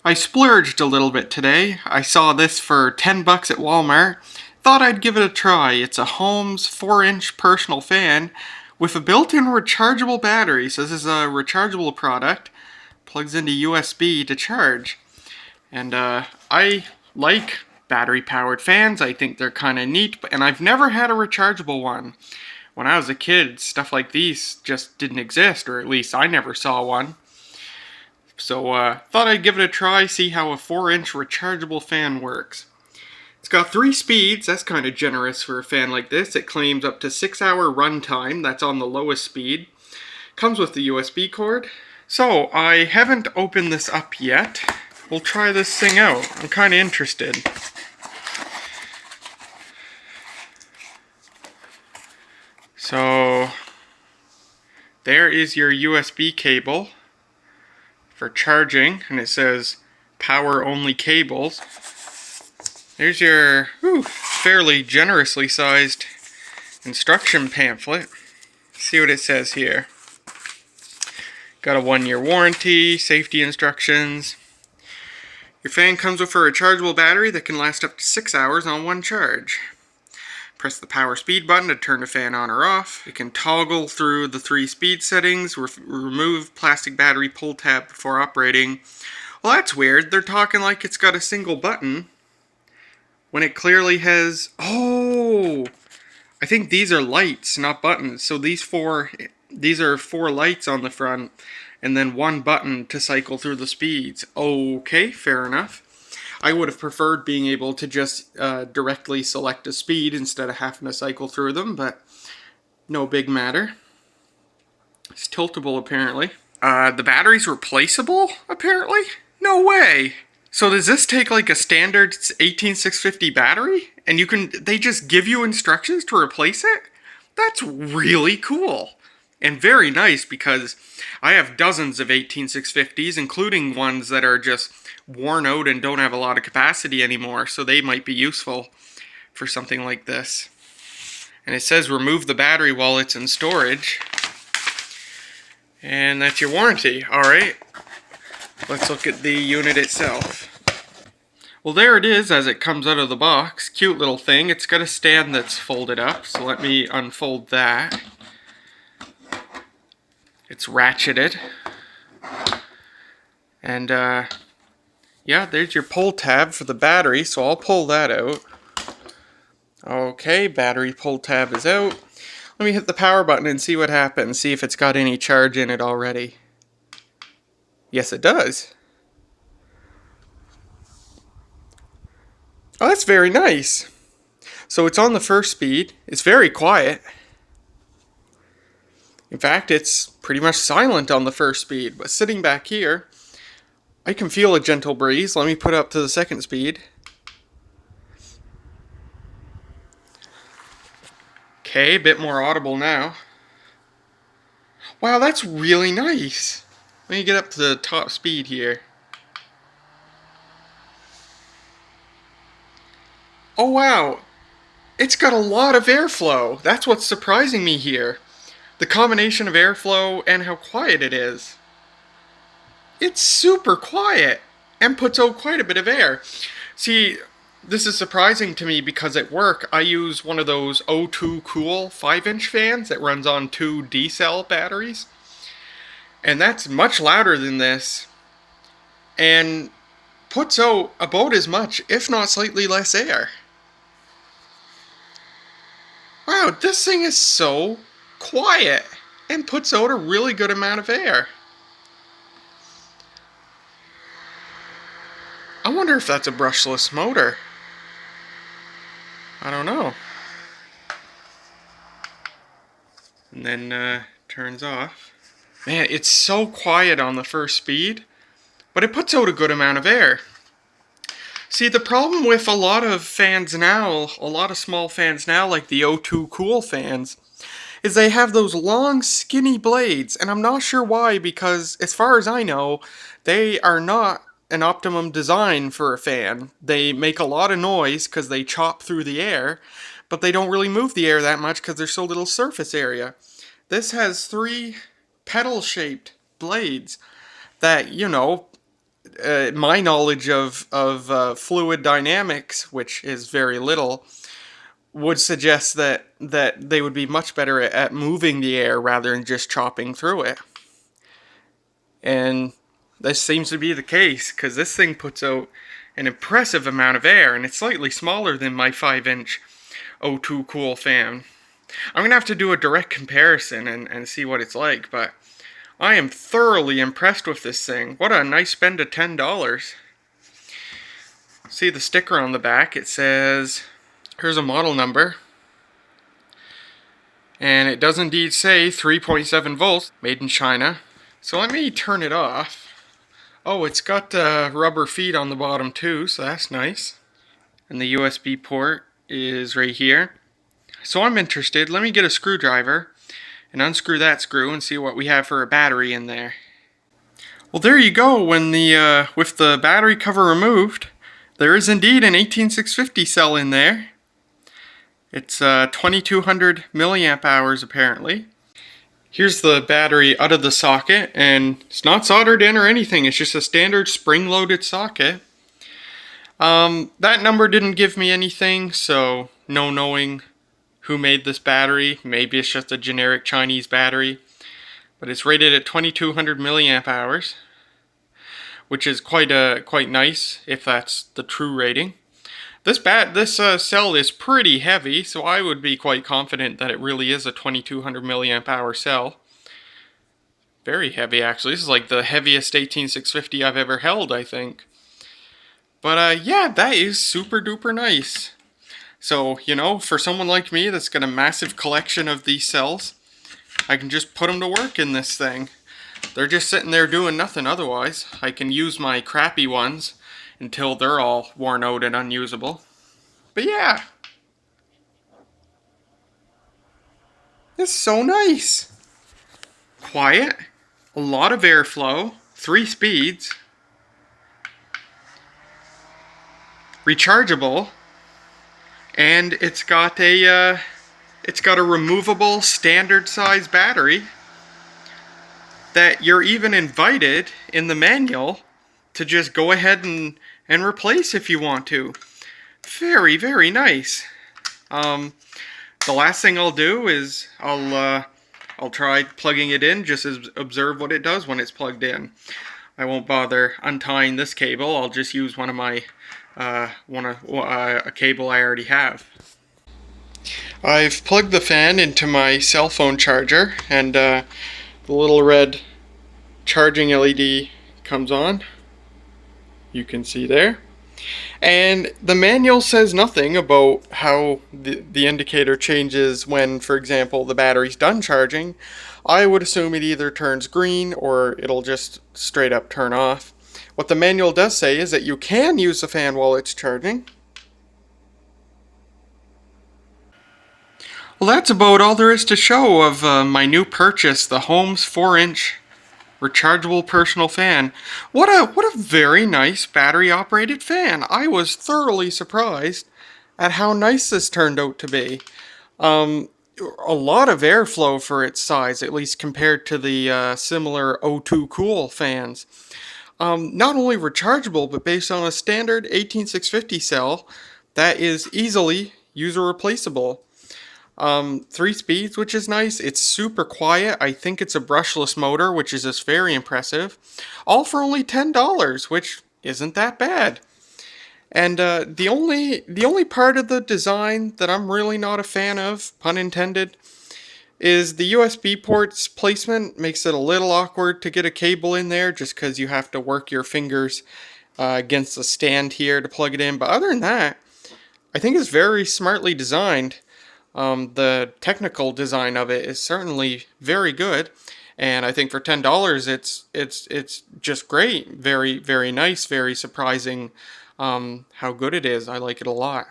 I splurged a little bit today. I saw this for 10 bucks at Walmart. Thought I'd give it a try. It's a Holmes 4-inch personal fan with a built-in rechargeable battery. So this is a rechargeable product. Plugs into USB to charge. And I like battery-powered fans. I think they're kind of neat, and I've never had a rechargeable one. When I was a kid, stuff like these just didn't exist, or at least I never saw one. So thought I'd give it a try, see how a 4-inch rechargeable fan works. It's got 3 speeds, that's kind of generous for a fan like this. It claims up to 6-hour runtime, that's on the lowest speed. Comes with the USB cord. So I haven't opened this up yet. We'll try this thing out. I'm kind of interested. So there is your USB cable for charging, and it says power only cables. There's your fairly generously sized instruction pamphlet. See what it says here. Got a 1-year warranty, safety instructions. Your fan comes with a rechargeable battery that can last up to 6 hours on one charge. Press the power speed button to turn the fan on or off. You can toggle through the 3 speed settings, remove plastic battery pull tab before operating. Well, that's weird. They're talking like it's got a single button when it clearly has... Oh! I think these are lights, not buttons. So these are 4 lights on the front, and then 1 button to cycle through the speeds. Okay, fair enough. I would have preferred being able to just directly select a speed instead of having to cycle through them, but no big matter. It's tiltable, apparently. The battery's replaceable, apparently? No way! So does this take like a standard 18650 battery? And they just give you instructions to replace it? That's really cool. And very nice, because I have dozens of 18650s, including ones that are just worn out and don't have a lot of capacity anymore, so they might be useful for something like this. And it says remove the battery while it's in storage. And that's your warranty. Alright, let's look at the unit itself. Well, there it is as it comes out of the box. Cute little thing. It's got a stand that's folded up, so let me unfold that. It's ratcheted. And yeah, there's your pull tab for the battery, so I'll pull that out. Okay, battery pull tab is out. Let me hit the power button and see what happens, see if it's got any charge in it already. Yes, it does. Oh, that's very nice. So it's on the first speed. It's very quiet. In fact, it's pretty much silent on the first speed, but sitting back here, I can feel a gentle breeze. Let me put it up to the second speed. Okay, a bit more audible now. Wow, that's really nice. Let me get up to the top speed here. Oh wow, it's got a lot of airflow. That's what's surprising me here. The combination of airflow and how quiet it is. It's super quiet and puts out quite a bit of air. See, this is surprising to me because at work I use one of those O2 Cool 5-inch fans that runs on 2 D-cell batteries. And that's much louder than this and puts out about as much, if not slightly less air. Wow, this thing is so quiet and puts out a really good amount of air. I wonder if that's a brushless motor. I don't know. And then turns off. Man, it's so quiet on the first speed, but it puts out a good amount of air. See, the problem with a lot of fans now, a lot of small fans now, like the O2 Cool fans, is they have those long, skinny blades, and I'm not sure why, because as far as I know, they are not an optimum design for a fan. They make a lot of noise because they chop through the air, but they don't really move the air that much because there's so little surface area. This has 3 pedal-shaped blades that, my knowledge of fluid dynamics, which is very little, would suggest that they would be much better at moving the air rather than just chopping through it. And this seems to be the case, because this thing puts out an impressive amount of air, and it's slightly smaller than my 5-inch O2 Cool fan. I'm going to have to do a direct comparison and see what it's like, but I am thoroughly impressed with this thing. What a nice spend of $10. See the sticker on the back, it says, here's a model number, and it does indeed say 3.7 volts, made in China. So let me turn it off. Oh, it's got rubber feet on the bottom too, so that's nice. And the USB port is right here. So I'm interested. Let me get a screwdriver and unscrew that screw and see what we have for a battery in there. Well, there you go. When with the battery cover removed, there is indeed an 18650 cell in there. It's 2200 milliamp hours apparently. Here's the battery out of the socket, and it's not soldered in or anything. It's just a standard spring-loaded socket. That number didn't give me anything, so no knowing who made this battery. Maybe it's just a generic Chinese battery. But it's rated at 2200 milliamp hours, which is quite nice if that's the true rating. This cell is pretty heavy, so I would be quite confident that it really is a 2200 milliamp hour cell. Very heavy, actually. This is like the heaviest 18650 I've ever held, I think. But yeah, that is super duper nice. So, you know, for someone like me that's got a massive collection of these cells, I can just put them to work in this thing. They're just sitting there doing nothing otherwise. I can use my crappy ones until they're all worn out and unusable. But yeah, it's so nice. Quiet, a lot of airflow, 3 speeds, rechargeable, and it's got a removable standard size battery that you're even invited in the manual to just go ahead and replace if you want to. Very, very nice. The last thing I'll do is I'll try plugging it in, just as observe what it does when it's plugged in. I won't bother untying this cable. I'll just use one of my a cable I already have. I've plugged the fan into my cell phone charger, and the little red charging LED comes on. You can see there. And the manual says nothing about how the indicator changes when, for example, the battery's done charging. I would assume it either turns green or it'll just straight up turn off. What the manual does say is that you can use the fan while it's charging. Well, that's about all there is to show of my new purchase, the Holmes 4-inch rechargeable personal fan. What a very nice battery operated fan. I was thoroughly surprised at how nice this turned out to be. A lot of airflow for its size, at least compared to the similar O2 Cool fans. Not only rechargeable, but based on a standard 18650 cell that is easily user replaceable. 3 speeds, which is nice. It's super quiet. I think it's a brushless motor, which is just very impressive. All for only $10, which isn't that bad. And the only part of the design that I'm really not a fan of, pun intended, is the USB port's placement. Makes it a little awkward to get a cable in there, just because you have to work your fingers against the stand here to plug it in. But other than that, I think it's very smartly designed. The technical design of it is certainly very good, and I think for $10 it's just great. Very, very nice, very surprising how good it is. I like it a lot.